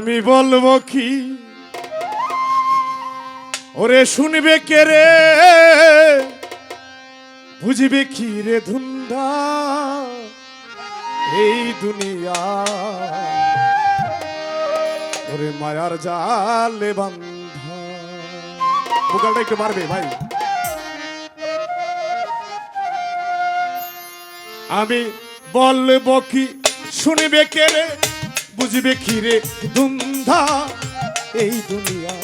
আমি বলবো কি ওরে শুনবে কে রে বুঝবে কি রে ধুন্দা এই দুনিয়া ওরে মায়ার জালে বান্ধা বুকালটা একটু মারবে ভাই আমি বলবো কি শুনবে কে রে বুঝবে কি রে ধুন্ধা এই দুনিয়া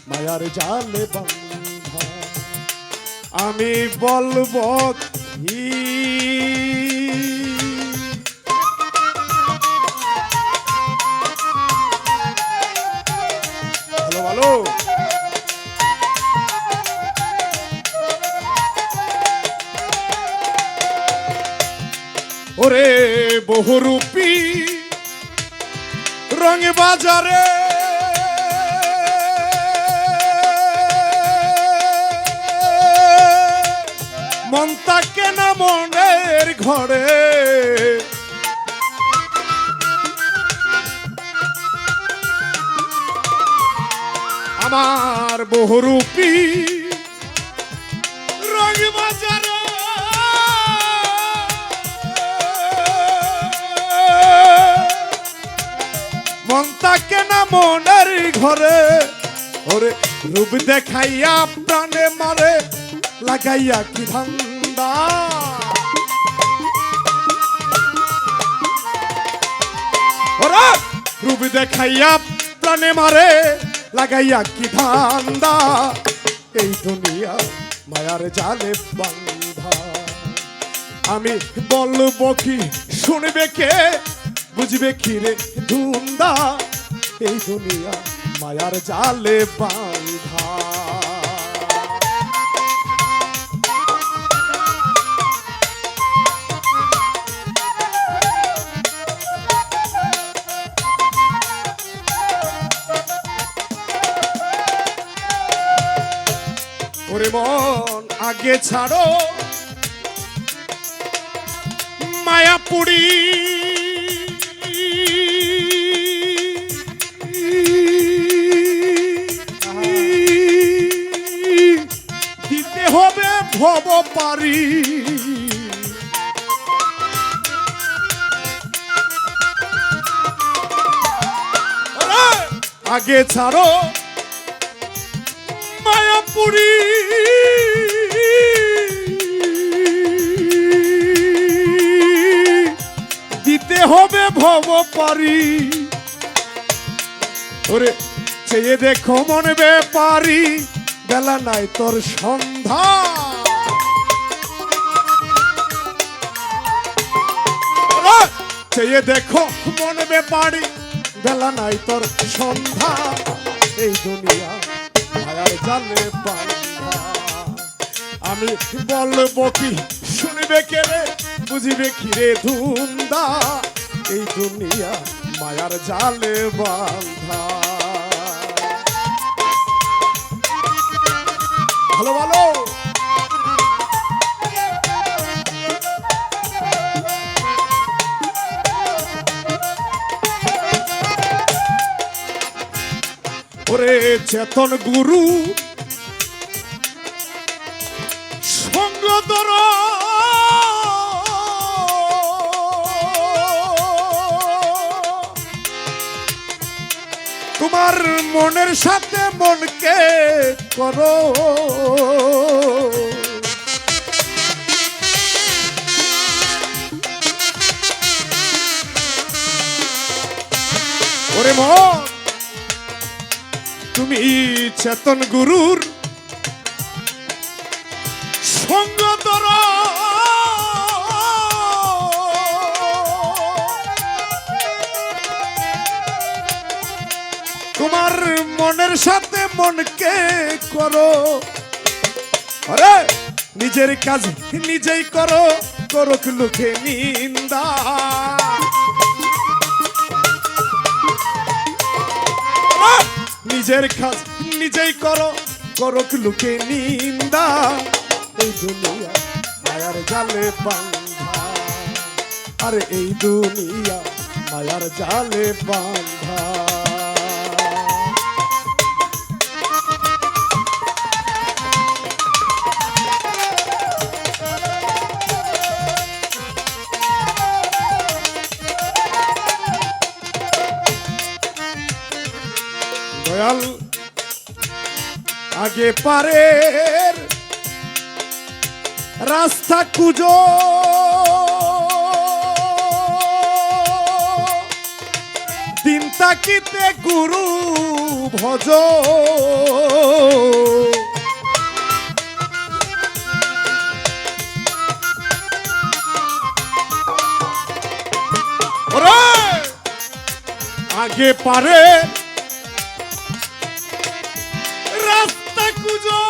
মায়ার জালে বান্ধা আমি বলবো কি ভালো ভালো ওরে বহুরূপী রঙে বাজারে মন থাকে না মনের ঘরে আমার বহুরূপী রঙে বাজারে মন থাকে না মনের ঘরে ওরে রূপ দেখাইয়া প্রাণে মারে লাগাইয়া কি ধান্দা ওরে রূপ দেখাইয়া প্রাণে মারে লাগাইয়া কি ধান্দা এই দুনিয়া মায়ার জালে বান্ধা আমি বলবো কি শুনবে কে বুঝবে কি রে ধুন্দা এই দুনিয়া মায়ার জালে বান্ধা ওরে মন আগে ছাড়ো মায়াপুরি দিতে হবে ভব পারি আগে ছাড়ো মায়াপুরি দিতে হবে ভব পারি ওরে চেয়ে দেখো মনে ব্যাপারি বেলা নাই তোর সন্ধ্যা চেয়ে দেখো মনে ব্যাপারি বেলা নাই তোর সন্ধ্যা এই দুনিয়া মায়ার জালে বান্ধা আমি বলবো কি শুনবে কে রে বুঝবে কি রে ধুন্দা এই দুনিয়া মায়ার জালে বান্ধা ভালো ভালো ওরে চেতন গুরু সঙ্গ ধর তোমার মনের সাথে মনকে করো ওরে মন তুমি চেতন গুরুর সঙ্গ ধর তোমার মনের সাথে মনকে করো আরে নিজের কাজ নিজেই করো করুক লোকে নিন্দা নিজের কাজ নিজেই করো করুক লোকে নিন্দা এই দুনিয়া মায়ার জালে বান্ধা আরে এই দুনিয়া মায়ার জালে বান্ধা দয়াল আগে পারের রাস্তা কুজো দিন তাকিতে গুরু ভজ আগে পারে রাস্তা কুজো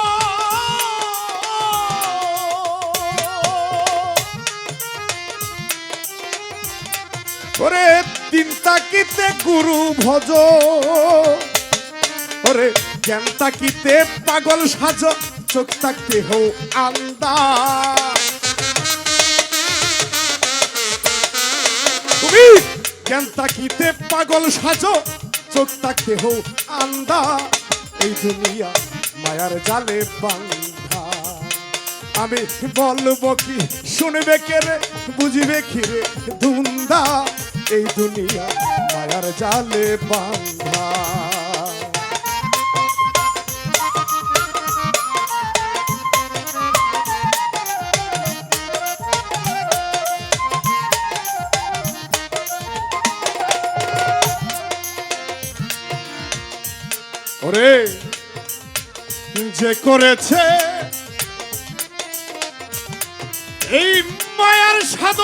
ওরে দিন তাকিতে গুরু ভজ ওরে জ্ঞান তাকিতে পাগল সাজ চোখ তাকতে হো আন্দা তুমি জ্ঞান তাকিতে পাগল সাজো চোখ তাকতে হো আন্দা এই দুনিয়া মায়ার জালে বান্ধা আমি বলবো কি শুনবে কে রে বুঝবে কি রে ধুন্দা এই দুনিয়া মায়ার জালে বান্ধা ওরে যে করেছে এই মায়ার সাধ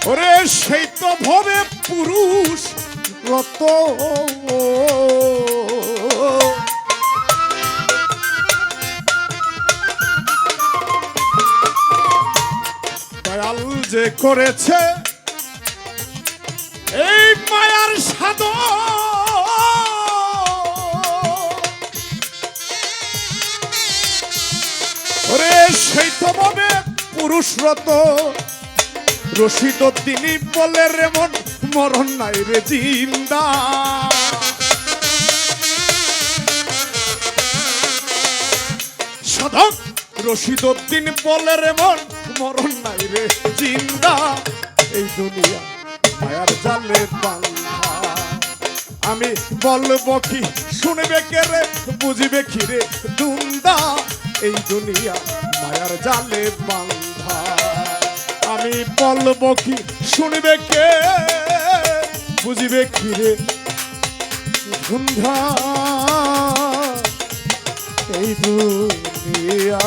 ওরে সেই তো ভবে পুরুষ রত দয়াল যে করেছে এই মায়ার সাধ ওরে সেই তো ভাবে পুরুষরত রশিদ তিনি বলে রে মন মরণ নাই রে জিন্দা সাধক রশিদ উদ্দিন বলে রে মন মরণ নাই রে জিন্দা এই দুনিয়া মায়ার জালে বান্ধা আমি বলবো কি শুনবে কে রে বুঝবে কি রে দুন্দা এই দুনিয়া মায়ার জালে বান্ধা আমি বলবো কি শুনবে কে বুঝবে কি রে ধুন্ধা এই দুনিয়া